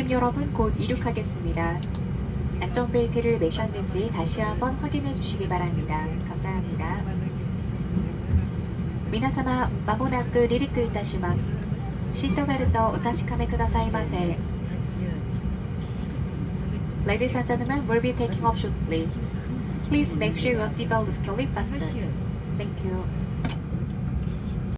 승객 여러분 곧 이륙하겠습니다. 안전벨트를 매셨는지 다시 한번 확인해 주시기 바랍니다. 감사합니다. 皆様、まもなく離陸いたします。シートベルトお確かめくださいませ。Ladies and gentlemen, we'll be taking off shortly. Please make sure your seatbelt is fully fastened. Thank you.